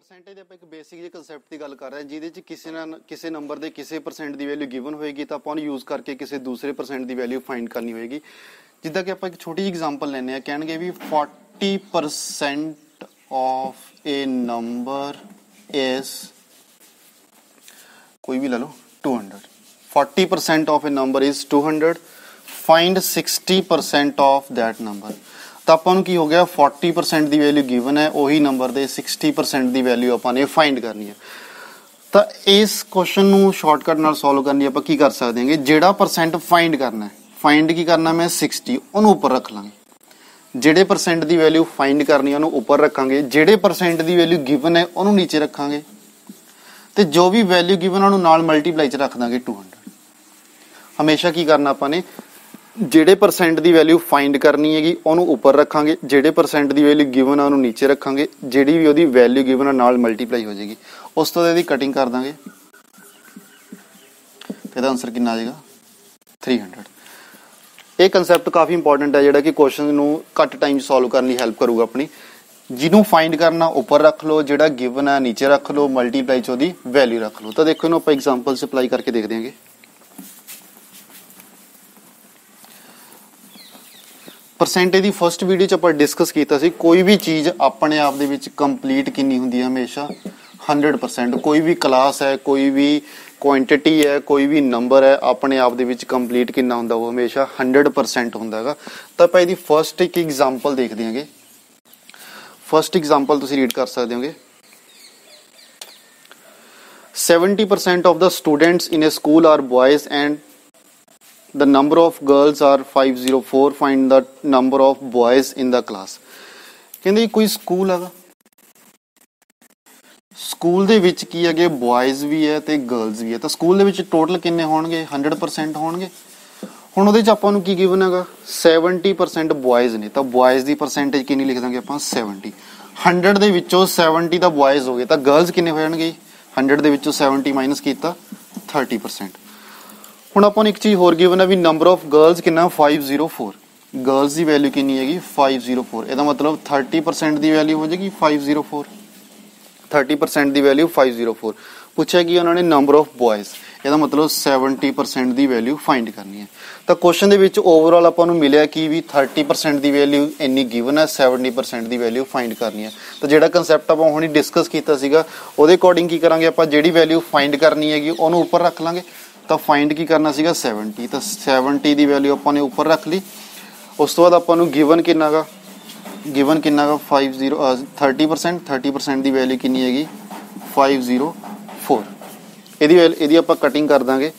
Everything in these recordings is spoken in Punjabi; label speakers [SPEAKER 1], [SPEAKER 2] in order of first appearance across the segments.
[SPEAKER 1] परसेंटेज ਆਪਾਂ ਇੱਕ ਬੇਸਿਕ ਜਿਹੇ ਕਨਸੈਪਟ ਦੀ ਗੱਲ ਕਰ ਰਹੇ ਹਾਂ ਜਿਹਦੇ ਚ ਕਿਸੇ ਨੰਬਰ ਦੇ ਕਿਸੇ ਪਰਸੈਂਟ ਦੀ ਵੈਲਿਊ ਗਿਵਨ ਹੋਏਗੀ ਤਾਂ ਆਪਾਂ ਉਹਨੂੰ ਯੂਜ਼ ਕਰਕੇ ਕਿਸੇ ਦੂਸਰੇ ਪਰਸੈਂਟ ਦੀ ਵੈਲਿਊ ਫਾਈਂਡ ਕਰਨੀ ਹੋਏਗੀ। ਜਿੱਦਾਂ ਕਿ ਆਪਾਂ ਇੱਕ ਛੋਟੀ ਜਿਹੀ ਐਗਜ਼ਾਮਪਲ ਲੈਣੇ ਆ, ਕਹਿਣਗੇ ਵੀ 40% ਆਫ ਏ ਨੰਬਰ ਇਜ਼ ਕੋਈ ਵੀ ਲੈ ਲਓ 200। 40% of A number is 200, find 60% of that number. तो ਆਪਾਂ ਨੂੰ ਕੀ ਹੋ ਗਿਆ 40% ਦੀ ਵੈਲਿਊ ਗਿਵਨ ਹੈ, ਉਹੀ ਨੰਬਰ ਦੇ 60% ਦੀ ਵੈਲਿਊ ਆਪਾਂ ਨੇ ਫਾਈਂਡ ਕਰਨੀ ਹੈ। ਤਾਂ ਇਸ ਕੁਐਸਚਨ ਨੂੰ ਸ਼ਾਰਟਕਟ ਨਾਲ ਸੋਲਵ ਕਰਨੀ ਆਪਾਂ ਕੀ ਕਰ ਸਕਦੇ ਹਾਂਗੇ, ਜਿਹੜਾ ਪਰਸੈਂਟ ਫਾਈਂਡ ਕਰਨਾ ਹੈ, ਫਾਈਂਡ ਕੀ ਕਰਨਾ ਮੈਂ 60 ਉਹਨੂੰ ਉੱਪਰ ਰੱਖ ਲਾਂਗੇ, ਜਿਹੜੇ ਪਰਸੈਂਟ ਦੀ ਵੈਲਿਊ ਫਾਈਂਡ ਕਰਨੀ ਉਹਨੂੰ ਉੱਪਰ ਰੱਖਾਂਗੇ, ਜਿਹੜੇ ਪਰਸੈਂਟ ਦੀ ਵੈਲਿਊ ਗਿਵਨ ਹੈ ਉਹਨੂੰ ਨੀਚੇ ਰੱਖਾਂਗੇ ਤੇ ਜੋ ਵੀ ਵੈਲਿਊ ਗਿਵਨ ਉਹਨੂੰ ਨਾਲ ਮਲਟੀਪਲਾਈ ਚ ਰੱਖ ਦਾਂਗੇ 200। ਹਮੇਸ਼ਾ ਕੀ ਕਰਨਾ ਆਪਾਂ ਨੇ, ਜਿਹੜੇ ਪਰਸੈਂਟ ਦੀ ਵੈਲਿਊ ਫਾਈਂਡ ਕਰਨੀ ਹੈਗੀ ਉਹਨੂੰ ਉੱਪਰ ਰੱਖਾਂਗੇ, ਜਿਹੜੇ ਪਰਸੈਂਟ ਦੀ ਵੈਲਿਊ ਗਿਵਨ ਆ ਉਹਨੂੰ ਨੀਚੇ ਰੱਖਾਂਗੇ, ਜਿਹੜੀ ਵੀ ਉਹਦੀ ਵੈਲਿਊ ਗਿਵਨ ਆ ਨਾਲ ਮਲਟੀਪਲਾਈ ਹੋ ਜਾਏਗੀ। ਉਸ ਤੋਂ ਬਾਅਦ ਇਹਦੀ ਕਟਿੰਗ ਕਰ ਦਾਂਗੇ, ਇਹਦਾ ਆਨਸਰ ਕਿੰਨਾ ਆ ਜਾਏਗਾ 300। ਇਹ ਕਨਸੈਪਟ ਕਾਫੀ ਇੰਪੋਰਟੈਂਟ ਹੈ ਜਿਹੜਾ ਕਿ ਕੁਐਸਚਨ ਨੂੰ ਘੱਟ ਟਾਈਮ ਸੋਲਵ ਕਰਨ ਲਈ ਹੈਲਪ ਕਰੂਗਾ ਆਪਣੀ। ਜਿਹਨੂੰ ਫਾਈਂਡ ਕਰਨਾ ਉੱਪਰ ਰੱਖ ਲਓ, ਜਿਹੜਾ ਗਿਵਨ ਆ ਨੀਚੇ ਰੱਖ ਲਓ, ਮਲਟੀਪਲਾਈ ਚ ਉਹਦੀ ਵੈਲਿਊ ਰੱਖ ਲਓ। ਤਾਂ ਦੇਖੋ ਇਹਨੂੰ ਆਪਾਂ ਐਗਜ਼ਾਮਪਲ ਚ ਅਪਲਾਈ ਕਰਕੇ ਦੇਖਦੇ ਹਾਂਗੇ। ਪਰਸੈਂਟੇਜ ਦੀ ਫਸਟ ਵੀਡੀਓ ਚ ਆਪਾਂ ਡਿਸਕਸ ਕੀਤਾ ਸੀ, ਕੋਈ ਵੀ ਚੀਜ਼ ਆਪਣੇ ਆਪ ਦੇ ਵਿੱਚ ਕੰਪਲੀਟ ਕਿੰਨੀ ਹੁੰਦੀ ਹੈ ਹਮੇਸ਼ਾ 100%। ਕੋਈ ਵੀ ਕਲਾਸ ਹੈ, ਕੋਈ ਵੀ ਕੁਆਂਟੀਟੀ ਹੈ, ਕੋਈ ਵੀ ਨੰਬਰ ਹੈ, ਆਪਣੇ ਆਪ ਦੇ ਵਿੱਚ ਕੰਪਲੀਟ ਕਿੰਨਾ ਹੁੰਦਾ ਉਹ ਹਮੇਸ਼ਾ 100% ਹੁੰਦਾ ਹੈਗਾ। ਤਾਂ ਆਪਾਂ ਇਹਦੀ ਫਸਟ ਇੱਕ ਐਗਜ਼ਾਮਪਲ ਦੇਖਦੇ ਹਾਂਗੇ। ਫਸਟ ਐਗਜ਼ਾਮਪਲ ਤੁਸੀਂ ਰੀਡ ਕਰ ਸਕਦੇ ਹੋਗੇ। 70% of the students in a school are boys and the number of girls are 504. Find the number of boys in the class. ਕਹਿੰਦੇ ਕੋਈ ਸਕੂਲ ਹੈਗਾ, ਸਕੂਲ ਦੇ ਵਿੱਚ ਕੀ ਹੈਗੇ ਬॉयਜ਼ ਵੀ ਹੈ ਤੇ ਗਰਲਸ ਵੀ ਹੈ। ਤਾਂ ਸਕੂਲ ਦੇ ਵਿੱਚ ਟੋਟਲ ਕਿੰਨੇ ਹੋਣਗੇ 100% ਹੋਣਗੇ। ਹੁਣ ਉਹਦੇ ਚ ਆਪਾਂ ਨੂੰ ਕੀ ਗਿਵਨ ਹੈਗਾ 70% ਬॉयਜ਼ ਨੇ, ਤਾਂ ਬॉयਜ਼ ਦੀ ਪਰਸੈਂਟੇਜ ਕਿੰਨੀ ਲਿਖ ਦਾਂਗੇ ਆਪਾਂ 70। 100 ਦੇ ਵਿੱਚੋਂ 70 ਤਾਂ ਬॉयਜ਼ ਹੋ ਗਏ, ਤਾਂ ਗਰਲਸ ਕਿੰਨੇ ਹੋ ਜਾਣਗੇ 100 ਦੇ ਵਿੱਚੋਂ 70 ਮਾਈਨਸ ਕੀਤਾ 30%। ਹੁਣ ਆਪਾਂ ਨੂੰ ਇੱਕ ਚੀਜ਼ ਹੋਰ ਗਿਵਨ ਹੈ ਵੀ ਨੰਬਰ ਆਫ ਗਰਲਸ ਕਿੰਨਾ 504। ਗਰਲਸ ਦੀ ਵੈਲਿਊ ਕਿੰਨੀ ਹੈਗੀ 504। ਇਹਦਾ ਮਤਲਬ 30% ਦੀ ਵੈਲਿਊ ਹੋ ਜਾਏਗੀ 504। 30% ਦੀ ਵੈਲਿਊ 504। ਪੁੱਛਿਆ ਕਿ ਉਹਨਾਂ ਨੇ ਨੰਬਰ ਆਫ ਬॉयਜ਼, ਇਹਦਾ ਮਤਲਬ 70% ਦੀ ਵੈਲਿਊ ਫਾਈਂਡ ਕਰਨੀ ਹੈ। ਤਾਂ ਕੁਐਸਚਨ ਦੇ ਵਿੱਚ ਓਵਰਆਲ ਆਪਾਂ ਨੂੰ ਮਿਲਿਆ ਕਿ ਵੀ 30% ਦੀ ਵੈਲਿਊ ਇੰਨੀ ਗਿਵਨ ਹੈ, 70% ਦੀ ਵੈਲਿਊ ਫਾਈਂਡ ਕਰਨੀ ਹੈ। ਤਾਂ ਜਿਹੜਾ ਕਨਸੈਪਟ ਆਪਾਂ ਹੁਣੀ ਡਿਸਕਸ ਕੀਤਾ ਸੀਗਾ ਉਹਦੇ ਅਕੋਰਡਿੰਗ ਕੀ ਕਰਾਂਗੇ ਆਪਾਂ, ਜਿਹੜੀ ਵੈਲਿਊ ਫਾਈਂਡ ਕਰਨੀ ਹੈਗੀ ਉਹਨੂੰ ਉੱਪਰ ਰੱਖ ਲਾਂਗੇ। ਤਾਂ ਫਾਈਂਡ ਕੀ ਕਰਨਾ ਸੀਗਾ 70, ਤਾਂ 70 ਦੀ ਵੈਲਿਊ ਆਪਾਂ ਨੇ ਉੱਪਰ ਰੱਖ ਲਈ। ਉਸ ਤੋਂ ਬਾਅਦ ਆਪਾਂ ਨੂੰ ਗਿਵਨ ਕਿੰਨਾ ਗਾ 30% ਦੀ ਵੈਲਿਊ ਕਿੰਨੀ ਹੈਗੀ 504। ਇਹਦੀ ਆਪਾਂ ਕਟਿੰਗ ਕਰ ਦਾਂਗੇ,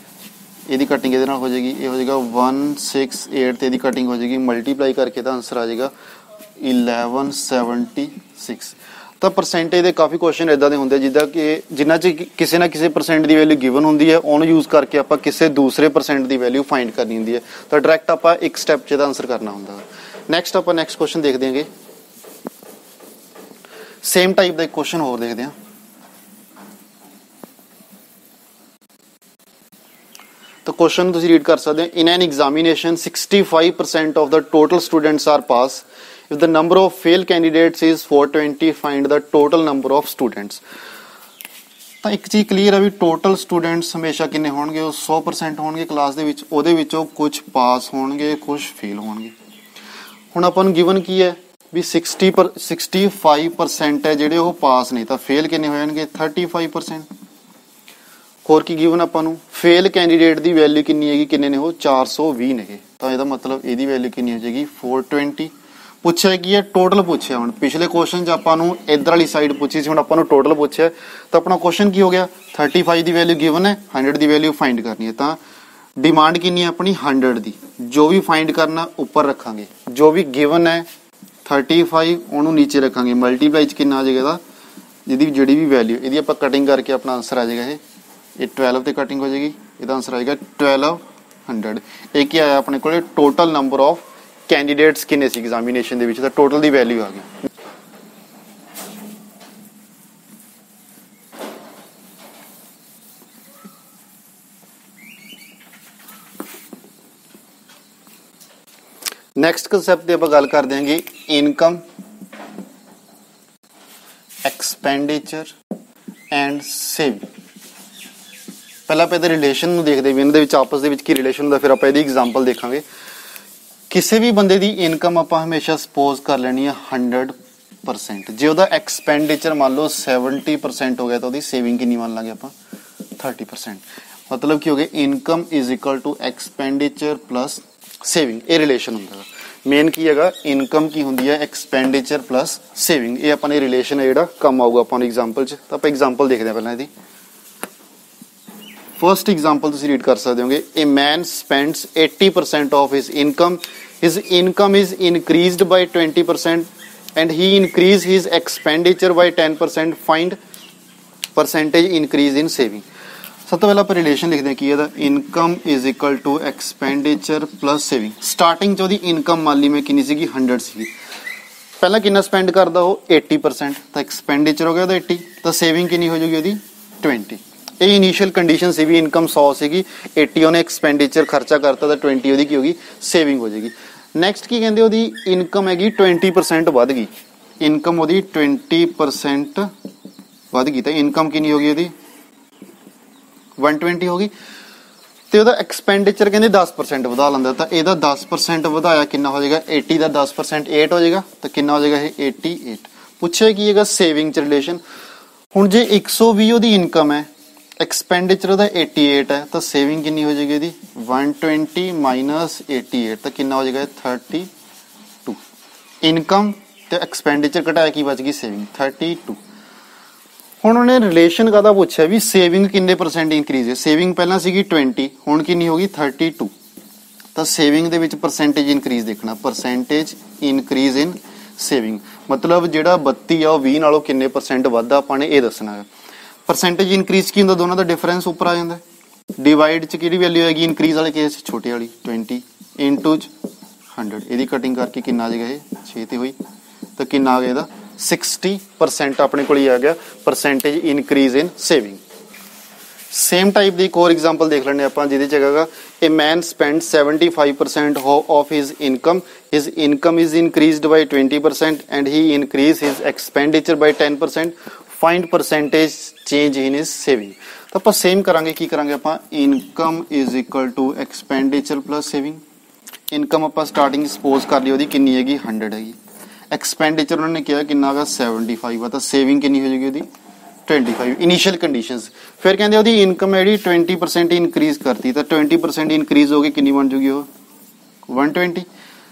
[SPEAKER 1] ਇਹਦੀ ਕਟਿੰਗ ਇਹਦੇ ਨਾਲ ਹੋ ਜਾਏਗੀ, ਇਹ ਹੋ ਜਾਏਗਾ 168 ਤੇ ਇਹਦੀ ਕਟਿੰਗ ਹੋ ਜਾਏਗੀ, ਮਲਟੀਪਲਾਈ ਕਰਕੇ ਤਾਂ ਆਨਸਰ ਆ ਜਾਏਗਾ 1176। ਤਾਂ ਪਰਸੈਂਟੇਜ ਦੇ ਕਾਫੀ ਕੁਐਸਚਨ ਇਦਾਂ ਦੇ ਹੁੰਦੇ ਜਿੱਦਾਂ ਕਿ ਜਿਨ੍ਹਾਂ 'ਚ ਕਿਸੇ ਨਾ ਕਿਸੇ ਪਰਸੈਂਟ ਦੀ ਵੈਲਿਊ ਗਿਵਨ ਹੁੰਦੀ ਹੈ, ਉਹਨੂੰ ਯੂਜ਼ ਕਰਕੇ ਆਪਾਂ ਕਿਸੇ ਦੂਸਰੇ ਪਰਸੈਂਟ ਦੀ ਵੈਲਿਊ ਫਾਈਂਡ ਕਰਨੀ ਹੁੰਦੀ ਹੈ। ਤਾਂ ਡਾਇਰੈਕਟ ਆਪਾਂ ਇੱਕ ਸਟੈਪ 'ਚ ਇਹਦਾ ਆਨਸਰ ਕਰਨਾ ਹੁੰਦਾ। ਨੈਕਸਟ ਆਪਾਂ ਨੈਕਸਟ ਕੁਐਸਚਨ ਦੇਖਦੇ ਹਾਂਗੇ। ਸੇਮ ਟਾਈਪ ਦਾ ਇੱਕ ਕੁਐਸਚਨ ਹੋਰ ਦੇਖਦੇ ਹਾਂ। ਤਾਂ ਕੁਐਸਚਨ ਤੁਸੀਂ ਰੀਡ ਕਰ ਸਕਦੇ ਹੋ। In an examination 65% of the total students are pass. If the number of fail candidates is 420, find the total number of students. ਤਾਂ ਇੱਕ ਚੀਜ਼ ਕਲੀਅਰ ਹੈ ਵੀ ਟੋਟਲ ਸਟੂਡੈਂਟਸ ਹਮੇਸ਼ਾ ਕਿੰਨੇ ਹੋਣਗੇ, ਉਹ 100% ਹੋਣਗੇ ਕਲਾਸ ਦੇ ਵਿੱਚ। ਉਹਦੇ ਵਿੱਚੋਂ ਕੁਝ ਪਾਸ ਹੋਣਗੇ, ਕੁਝ ਫੇਲ ਹੋਣਗੇ। ਹੁਣ ਆਪਾਂ ਨੂੰ ਗਿਵਨ ਕੀ ਹੈ ਵੀ 65% ਹੈ ਜਿਹੜੇ ਉਹ ਪਾਸ ਨੇ, ਤਾਂ ਫੇਲ ਕਿੰਨੇ ਹੋ ਜਾਣਗੇ 35%। ਹੋਰ ਕੀ ਗਿਵਨ ਆਪਾਂ ਨੂੰ ਫੇਲ ਕੈਂਡੀਡੇਟ ਦੀ ਵੈਲਿਊ ਕਿੰਨੀ ਹੈਗੀ, ਕਿੰਨੇ ਨੇ ਉਹ 420 ਨੇਗੇ। ਤਾਂ ਇਹਦਾ ਮਤਲਬ ਇਹਦੀ ਵੈਲਿਊ ਕਿੰਨੀ ਹੋ ਜਾਏਗੀ 420। ਪੁੱਛਿਆ ਕੀ ਹੈ ਟੋਟਲ ਪੁੱਛਿਆ। ਹੁਣ ਪਿਛਲੇ ਕੁਐਸਚਨ 'ਚ ਆਪਾਂ ਨੂੰ ਇੱਧਰ ਵਾਲੀ ਸਾਈਡ ਪੁੱਛੀ ਸੀ, ਹੁਣ ਆਪਾਂ ਨੂੰ ਟੋਟਲ ਪੁੱਛਿਆ। ਤਾਂ ਆਪਣਾ ਕੁਐਸਚਨ ਕੀ ਹੋ ਗਿਆ 35 ਦੀ ਵੈਲਿਊ ਗਿਵਨ ਹੈ, 100 ਦੀ ਵੈਲਿਊ ਫਾਈਂਡ ਕਰਨੀ ਹੈ। ਤਾਂ ਡਿਮਾਂਡ ਕਿੰਨੀ ਹੈ ਆਪਣੀ 100 ਦੀ, ਜੋ ਵੀ ਫਾਈਂਡ ਕਰਨਾ ਉੱਪਰ ਰੱਖਾਂਗੇ, ਜੋ ਵੀ ਗਿਵਨ ਹੈ 35 ਉਹਨੂੰ ਨੀਚੇ ਰੱਖਾਂਗੇ, ਮਲਟੀਪਲਾਈ 'ਚ ਕਿੰਨਾ ਆ ਜਾਏਗਾ ਇਹਦਾ, ਜਿਹਦੀ ਜਿਹੜੀ ਵੀ ਵੈਲਿਊ ਇਹਦੀ ਆਪਾਂ ਕਟਿੰਗ ਕਰਕੇ ਆਪਣਾ ਆਨਸਰ ਆ ਜਾਏਗਾ ਇਹ 12 ਤੇ ਕਟਿੰਗ ਹੋ ਜਾਏਗੀ, ਇਹਦਾ ਆਨਸਰ ਆਏਗਾ 1200। ਇਹ ਕੀ ਆਇਆ ਆਪਣੇ ਕੋਲੇ ਟੋਟਲ ਨੰਬਰ ਆਫ ਕੈਂਡੀਡੇਟਸ ਕਿੰਨੇ ਸੀ ਐਗਜ਼ਾਮੀਨੇਸ਼ਨ ਦੇ ਵਿੱਚ, ਤਾਂ ਟੋਟਲ ਦੀ ਵੈਲਿਊ ਆ ਗਈ। ਨੈਕਸਟ ਕਨਸੈਪਟ ਦੀ ਆਪਾਂ ਗੱਲ ਕਰਦੇ ਹਾਂਗੇ ਇਨਕਮ ਐਕਸਪੈਂਡੀਚਰ ਐਂਡ ਸੇਵਿੰਗ। ਪਹਿਲਾਂ ਆਪਾਂ ਇਹਦੇ ਰਿਲੇਸ਼ਨ ਨੂੰ ਦੇਖਦੇ ਵੀ ਇਹਨਾਂ ਦੇ ਵਿੱਚ ਆਪਸ ਦੇ ਵਿੱਚ ਕੀ ਰਿਲੇਸ਼ਨ ਹੁੰਦਾ, ਫਿਰ ਆਪਾਂ ਇਹਦੀ ਐਗਜ਼ਾਮਪਲ ਦੇਖਾਂਗੇ। ਕਿਸੇ ਵੀ ਬੰਦੇ ਦੀ ਇਨਕਮ ਆਪਾਂ ਹਮੇਸ਼ਾ ਸਪੋਜ਼ ਕਰ ਲੈਣੀ ਹੈ 100%। ਜੇ ਉਹਦਾ ਐਕਸਪੈਂਡੀਚਰ ਮੰਨ ਲਓ 70% ਹੋ ਗਿਆ ਤਾਂ ਉਹਦੀ ਸੇਵਿੰਗ ਕਿੰਨੀ ਮੰਨ ਲਾਂਗੇ ਆਪਾਂ 30%। ਮਤਲਬ ਕੀ ਹੋ ਗਿਆ, income is equal to expenditure plus saving. ਇਹ ਰਿਲੇਸ਼ਨ ਹੁੰਦਾ ਹੈ। ਮੇਨ ਕੀ ਹੈਗਾ, ਇਨਕਮ ਕੀ ਹੁੰਦੀ ਹੈ ਐਕਸਪੈਂਡੀਚਰ ਪਲਸ ਸੇਵਿੰਗ। ਇਹ ਆਪਾਂ ਨੇ ਰਿਲੇਸ਼ਨ ਹੈ ਜਿਹੜਾ ਕੰਮ ਆਊਗਾ ਆਪਾਂ ਨੂੰ ਐਗਜ਼ਾਮਪਲ 'ਚ। ਤਾਂ ਆਪਾਂ ਐਗਜ਼ਾਮਪਲ ਦੇਖਦੇ ਹਾਂ ਪਹਿਲਾਂ ਇਹਦੀ। ਫਰਸਟ ਐਗਜ਼ਾਮਪਲ ਤੁਸੀਂ ਰੀਡ ਕਰ ਸਕਦੇ ਹੋਗੇ। A man spends 80% of his income. His income is increased by 20% and he increased his expenditure by 10%. Find percentage increase in saving. ਸਭ ਤੋਂ ਪਹਿਲਾਂ ਆਪਾਂ ਰਿਲੇਸ਼ਨ ਲਿਖਦੇ ਹਾਂ ਕੀ ਇਹਦਾ, income is equal to expenditure plus saving. Starting 'ਚ ਉਹਦੀ ਇਨਕਮ ਮੰਨ ਲਈ ਮੈਂ ਕਿੰਨੀ ਸੀਗੀ 100 ਸੀਗੀ। ਪਹਿਲਾਂ ਕਿੰਨਾ ਸਪੈਂਡ ਕਰਦਾ ਉਹ 80%, ਤਾਂ ਐਕਸਪੈਂਡੀਚਰ ਹੋ ਗਿਆ ਉਹਦਾ 80, ਤਾਂ ਸੇਵਿੰਗ ਕਿੰਨੀ ਹੋ ਜਾਊਗੀ ਉਹਦੀ 20। ਇਹ ਇਨੀਸ਼ੀਅਲ ਕੰਡੀਸ਼ਨ ਸੀ ਵੀ ਇਨਕਮ 100 ਸੀਗੀ, 80 ਉਹਨੇ ਐਕਸਪੈਂਡੀਚਰ ਖਰਚਾ ਕਰਤਾ ਤਾਂ 20 ਉਹਦੀ ਕੀ ਹੋਗੀ ਸੇਵਿੰਗ ਹੋ ਜਾਏਗੀ। ਨੈਕਸਟ ਕੀ ਕਹਿੰਦੇ, ਉਹਦੀ ਇਨਕਮ ਹੈਗੀ 20% ਵੱਧ ਗਈ। ਇਨਕਮ ਉਹਦੀ 20% ਵੱਧ ਗਈ ਤਾਂ ਇਨਕਮ ਕਿੰਨੀ ਹੋ ਗਈ ਉਹਦੀ 120 ਹੋ ਗਈ। ਤੇ ਉਹਦਾ ਐਕਸਪੈਂਡੀਚਰ ਕਹਿੰਦੇ 10% ਵਧਾ ਲੈਂਦਾ, ਤਾਂ ਇਹਦਾ 10% ਵਧਾਇਆ ਕਿੰਨਾ ਹੋ ਜਾਏਗਾ 80 ਦਾ 10% 8 ਹੋ ਜਾਏਗਾ, ਤਾਂ ਕਿੰਨਾ ਹੋ ਜਾਏਗਾ ਇਹ 88। ਪੁੱਛਿਆ ਕੀ ਹੈਗਾ ਸੇਵਿੰਗ ਚ ਰਿਲੇਸ਼ਨ। ਹੁਣ ਜੇ 120 ਉਹਦੀ ਇਨਕਮ ਹੈ, ਐਕਸਪੈਂਡੀਚਰ ਉਹਦਾ 88 ਹੈ, ਤਾਂ ਸੇਵਿੰਗ ਕਿੰਨੀ ਹੋ ਜਾਏਗੀ ਇਹਦੀ 120 ਮਾਈਨਸ 88, ਤਾਂ ਕਿੰਨਾ ਹੋ ਜਾਏਗਾ 32। ਇਨਕਮ ਤੇ ਐਕਸਪੈਂਡੀਚਰ ਘਟਾਇਆ ਕੀ ਬਚ ਗਈ ਸੇਵਿੰਗ 32। ਹੁਣ ਉਹਨੇ ਰਿਲੇਸ਼ਨ ਕਾਹਦਾ ਪੁੱਛਿਆ ਵੀ ਸੇਵਿੰਗ ਕਿੰਨੇ ਪਰਸੈਂਟ ਇਨਕਰੀਜ਼ ਹੈ। ਸੇਵਿੰਗ ਪਹਿਲਾਂ ਸੀਗੀ 20, ਹੁਣ ਕਿੰਨੀ ਹੋ ਗਈ 32। ਤਾਂ ਸੇਵਿੰਗ ਦੇ ਵਿੱਚ ਪਰਸੈਂਟੇਜ ਇਨਕਰੀਜ਼ ਦੇਖਣਾ, ਪਰਸੈਂਟੇਜ ਇਨਕਰੀਜ਼ ਇਨ ਸੇਵਿੰਗ। ਮਤਲਬ ਜਿਹੜਾ 32 ਆ ਉਹ 20 ਨਾਲੋਂ ਕਿੰਨੇ ਪਰਸੈਂਟ ਵੱਧਦਾ ਆਪਾਂ ਨੇ ਇਹ ਦੱਸਣਾ ਹੈ। ਪਰਸੈਂਟੇਜ ਇਨਕਰੀਜ਼ ਕੀ ਹੁੰਦਾ, ਦੋਨਾਂ ਦਾ ਡਿਫਰੈਂਸ ਉੱਪਰ ਆ ਜਾਂਦਾ। ਡਿਵਾਈਡ ਚ ਕਿਹੜੀ ਵੈਲਿਊ ਆਏਗੀ ਇਨਕਰੀਜ਼ ਵਾਲੇ ਕੇਸ ਛੋਟੇ ਵਾਲੀ 20 ਇਨਟੂ 100। ਇਹਦੀ ਕਟਿੰਗ ਕਰਕੇ ਕਿੰਨਾ ਆ ਜਾਏਗਾ ਇਹ 6 ਤੇ ਹੋਈ, ਤਾਂ ਕਿੰਨਾ ਆ ਗਿਆ ਇਹਦਾ 60% ਆਪਣੇ ਕੋਲ ਹੀ ਆ ਗਿਆ ਪਰਸੈਂਟੇਜ ਇਨਕਰੀਜ਼ ਇਨ ਸੇਵਿੰਗ। ਸੇਮ ਟਾਈਪ ਦੀ ਇੱਕ ਹੋਰ ਐਗਜ਼ਾਮਪਲ ਦੇਖ ਲੈਣੇ ਆਪਾਂ ਜਿਹਦੇ ਚ ਹੈਗਾ a man spends 75% of his income. His income is increased by 20% and he increased his expenditure by 10%. Find percentage change in his saving. ਤਾਂ ਆਪਾਂ ਸੇਮ ਕਰਾਂਗੇ, ਕੀ ਕਰਾਂਗੇ ਆਪਾਂ income is equal to expenditure plus saving. Income ਆਪਾਂ ਸਟਾਰਟਿੰਗ ਸਪੋਜ਼ ਕਰ ਲਈ ਉਹਦੀ ਕਿੰਨੀ ਹੈਗੀ 100 ਹੈਗੀ, ਐਕਸਪੈਂਡੀਚਰ ਉਹਨਾਂ ਨੇ ਕਿਹਾ ਕਿੰਨਾ ਹੈਗਾ 75 ਆ, ਤਾਂ ਸੇਵਿੰਗ ਕਿੰਨੀ ਹੋ ਜਾਏਗੀ ਉਹਦੀ 25 ਇਨੀਸ਼ੀਅਲ ਕੰਡੀਸ਼ਨਸ। ਫਿਰ ਕਹਿੰਦੇ ਉਹਦੀ ਇਨਕਮ ਜਿਹੜੀ 20% ਇਨਕਰੀਜ਼ ਕਰਤੀ, ਤਾਂ 20% ਇਨਕਰੀਜ਼ ਹੋ ਗਈ ਕਿੰਨੀ ਬਣ ਜੂਗੀ ਉਹ 120।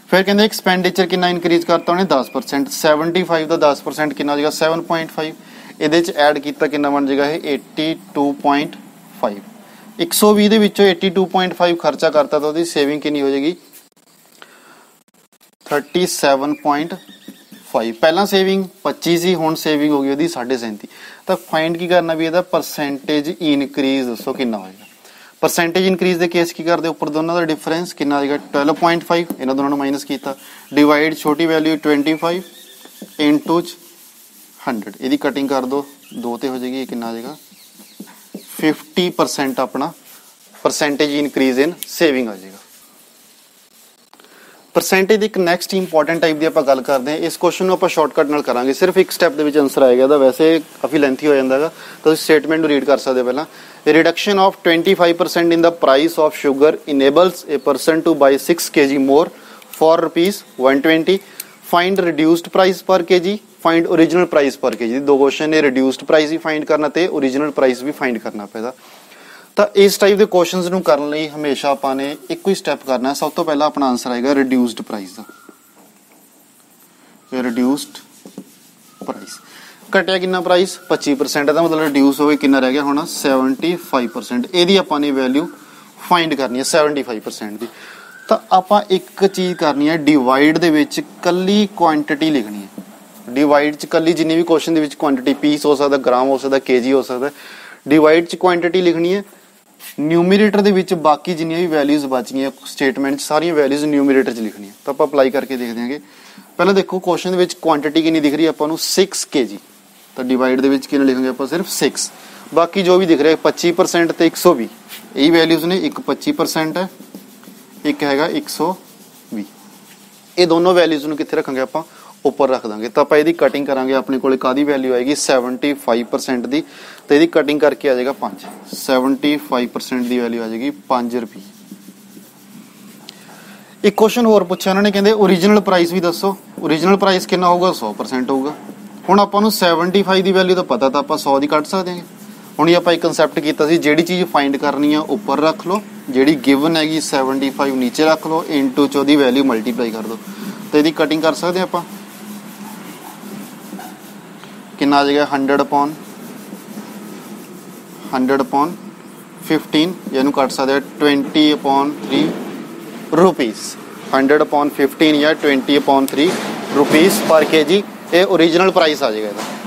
[SPEAKER 1] ਫਿਰ ਕਹਿੰਦੇ ਐਕਸਪੈਂਡੀਚਰ ਕਿੰਨਾ ਇਨਕਰੀਜ਼ ਕਰਤਾ ਉਹਨੇ 10%, 75 ਦਾ 10% ਕਿੰਨਾ ਹੋ ਜਾਏਗਾ 7.5। ਇਹਦੇ ਚ ਐਡ ਕੀਤਾ ਕਿੰਨਾ ਬਣ ਜਾਏਗਾ ਇਹ 82.5। 120 ਦੇ ਵਿੱਚੋਂ 82.5 ਖਰਚਾ ਕਰਤਾ ਤਾਂ ਉਹਦੀ ਸੇਵਿੰਗ ਕਿੰਨੀ ਹੋ ਜਾਏਗੀ 37.5। ਪਹਿਲਾਂ ਸੇਵਿੰਗ 25 ਸੀ, ਹੁਣ ਸੇਵਿੰਗ ਹੋ ਗਈ ਉਹਦੀ 37.5। ਤਾਂ ਫਾਈਂਡ ਕੀ ਕਰਨਾ ਵੀ ਇਹਦਾ ਪਰਸੈਂਟੇਜ ਇਨਕਰੀਜ਼ ਦੱਸੋ ਕਿੰਨਾ ਹੋਏਗਾ। ਪਰਸੈਂਟੇਜ ਇਨਕਰੀਜ਼ ਦੇ ਕੇਸ ਕੀ ਕਰਦੇ, ਉੱਪਰ ਦੋਨਾਂ ਦਾ ਡਿਫਰੈਂਸ ਕਿੰਨਾ ਆਏਗਾ 12.5, ਇਹਨਾਂ ਦੋਨਾਂ ਨੂੰ ਮਾਈਨਸ ਕੀਤਾ, ਡਿਵਾਈਡ ਛੋਟੀ ਵੈਲਿਊ 25 ਇਨਟੂ 100। ਇਹਦੀ ਕਟਿੰਗ ਕਰ ਦੋ 2 ਤੇ ਹੋ ਜਾਏਗੀ, ਕਿੰਨਾ ਆ ਜਾਏਗਾ 50% ਆਪਣਾ ਪਰਸੈਂਟੇਜ ਇਨਕਰੀਜ਼ ਇਨ ਸੇਵਿੰਗ ਆ ਜਾਏਗਾ। ਪਰਸੈਂਟੇਜ ਦੀ ਇੱਕ ਨੈਕਸਟ ਇੰਪੋਰਟੈਂਟ ਟਾਈਪ ਦੀ ਆਪਾਂ ਗੱਲ ਕਰਦੇ ਹਾਂ। ਇਸ ਕੁਐਸਚਨ ਨੂੰ ਆਪਾਂ ਸ਼ਾਰਟਕਟ ਨਾਲ ਕਰਾਂਗੇ, ਸਿਰਫ ਇੱਕ ਸਟੈਪ ਦੇ ਵਿੱਚ ਆਨਸਰ ਆਏਗਾ ਇਹਦਾ, ਵੈਸੇ ਕਾਫੀ ਲੈਂਥੀ ਹੋ ਜਾਂਦਾ ਹੈਗਾ। ਤੁਸੀਂ ਸਟੇਟਮੈਂਟ ਨੂੰ ਰੀਡ ਕਰ ਸਕਦੇ ਹੋ ਪਹਿਲਾਂ। Reduction of 25% in the price of sugar enables a person to buy 6 kg more for ₹120। Find reduced price per kg, find original price per kg। ਦੋ ਕੁਐਸਚਨ ਨੇ, ਰਿਡਿਊਸਡ ਪ੍ਰਾਈਸ ਵੀ ਫਾਈਂਡ ਕਰਨਾ ਤੇ ਓਰੀਜਨਲ ਪ੍ਰਾਈਸ ਵੀ ਫਾਈਂਡ ਕਰਨਾ ਪੈਦਾ। ਤਾਂ ਇਸ ਟਾਈਪ ਦੇ ਕੁਐਸਚਨਸ ਨੂੰ ਕਰਨ ਲਈ ਹਮੇਸ਼ਾ ਆਪਾਂ ਨੇ ਇੱਕੋ ਹੀ ਸਟੈਪ ਕਰਨਾ। ਸਭ ਤੋਂ ਪਹਿਲਾਂ ਆਪਣਾ ਆਨਸਰ ਆਏਗਾ ਰਿਡਿਊਸਡ ਪ੍ਰਾਈਸ ਦਾ। ਰਿਡਿਊਸਡ ਪ੍ਰਾਈਸ ਘਟਿਆ ਕਿੰਨਾ ਪ੍ਰਾਈਸ 25% ਦਾ, ਮਤਲਬ ਰਿਡਿਊਸ ਹੋ ਕੇ ਕਿੰਨਾ ਰਹਿ ਗਿਆ ਹੁਣ 75%। ਇਹਦੀ ਆਪਾਂ ਨੇ ਵੈਲਿਊ ਫਾਈਂਡ ਕਰਨੀ ਹੈ 75% ਦੀ। ਤਾਂ ਆਪਾਂ ਇੱਕ ਚੀਜ਼ ਕਰਨੀ ਹੈ, ਡਿਵਾਈਡ ਦੇ ਵਿੱਚ ਕੱਲੀ ਕੁਆਂਟੀਟੀ ਲਿਖਣੀ ਹੈ। ਡਿਵਾਈਡ ਚ ਕੱਲੀ ਜਿੰਨੀ ਵੀ ਕੁਐਸਚਨ ਦੇ ਵਿੱਚ ਕੁਆਂਟੀਟੀ, ਪੀਸ ਹੋ ਸਕਦਾ, ਗ੍ਰਾਮ ਹੋ ਸਕਦਾ, kg ਹੋ ਸਕਦਾ, ਡਿਵਾਈਡ ਚ ਕੁਆਂਟੀਟੀ ਲਿਖਣੀ ਹੈ। ਨਿਊਮੀਰੇਟਰ ਦੇ ਵਿੱਚ ਬਾਕੀ ਜਿੰਨੀਆਂ ਵੀ ਵੈਲਿਊਜ਼ ਬਚ ਗਈਆਂ ਸਟੇਟਮੈਂਟ 'ਚ ਸਾਰੀਆਂ ਵੈਲਿਊਜ਼ ਨਿਊਮੀਰੇਟਰ 'ਚ ਲਿਖਣੀਆਂ। ਤਾਂ ਆਪਾਂ ਅਪਲਾਈ ਕਰਕੇ ਦੇਖਦੇ ਹਾਂਗੇ। ਪਹਿਲਾਂ ਦੇਖੋ ਕੁਐਸਚਨ ਦੇ ਵਿੱਚ ਕੁਆਂਟੀਟੀ ਕਿੰਨੀ ਦਿਖ ਰਹੀ ਹੈ ਆਪਾਂ ਨੂੰ 6 kg, ਤਾਂ ਡਿਵਾਈਡ ਦੇ ਵਿੱਚ ਕਿੰਨਾ ਲਿਖਾਂਗੇ ਆਪਾਂ ਸਿਰਫ 6। ਬਾਕੀ ਜੋ ਵੀ ਦਿਖ ਰਿਹਾ 25% ਤੇ 120, ਇਹ ਵੈਲਿਊਜ਼ ਨੇ। ਇੱਕ 25% ਹੈ, ਇੱਕ ਹੈਗਾ 120। ਇਹ ਦੋਨੋਂ ਵੈਲਿਊਜ਼ ਨੂੰ ਕਿੱਥੇ ਰੱਖਾਂਗੇ ਆਪਾਂ ਉੱਪਰ ਰੱਖ ਦਾਂਗੇ ਤਾਂ ਆਪਾਂ ਇਹਦੀ ਕਟਿੰਗ ਕਰਾਂਗੇ। ਆਪਣੇ ਕੋਲੇ ਕਾਦੀ ਵੈਲਿਊ ਆਏਗੀ 75% ਦੀ, ਤੇ ਇਹਦੀ ਕਟਿੰਗ ਕਰਕੇ ਆ ਜਾਏਗਾ 5। 75% ਦੀ ਵੈਲਿਊ ਆ ਜਾਏਗੀ 5 ਰੁਪਏ। ਇੱਕ ਕੁਐਸਚਨ ਹੋਰ ਪੁੱਛਿਆ ਉਹਨਾਂ ਨੇ, ਕਹਿੰਦੇ ओरिजिनल प्राइस ਵੀ ਦੱਸੋ। ओरिजिनल प्राइस ਕਿੰਨਾ ਹੋਊਗਾ? 100% ਹੋਊਗਾ। ਹੁਣ ਆਪਾਂ ਨੂੰ 75 ਦੀ ਵੈਲਿਊ ਤਾਂ ਪਤਾ, ਤਾਂ ਆਪਾਂ 100 ਦੀ ਕੱਢ ਸਕਦੇ ਹਾਂ। ਹੁਣ ਆਪਾਂ ਇੱਕ ਕਨਸੈਪਟ ਕੀਤਾ ਸੀ, ਜਿਹੜੀ ਚੀਜ਼ ਫਾਈਂਡ ਕਰਨੀ ਆ ਉੱਪਰ ਰੱਖ ਲਓ, ਜਿਹੜੀ ਗਿਵਨ ਹੈਗੀ 75 ਨੀਚੇ ਰੱਖ ਲਓ, ਇਨਟੂ 'ਚ ਉਹਦੀ ਵੈਲਿਊ ਮਲਟੀਪਲਾਈ ਕਰ ਦਿਓ। ਤੇ ਇਹਦੀ ਕਟਿੰਗ ਕਰ ਸਕਦੇ ਆਪਾਂ। ਕਿੰਨਾ ਆ ਜਾਏਗਾ? 100/15, ਇਹਨੂੰ ਕੱਟ ਸਕਦੇ ਆ 20/3 रुपीज। 100/15 या 20/3 रुपीज पर kg, ये ओरिजिनल प्राइस आ जाएगा।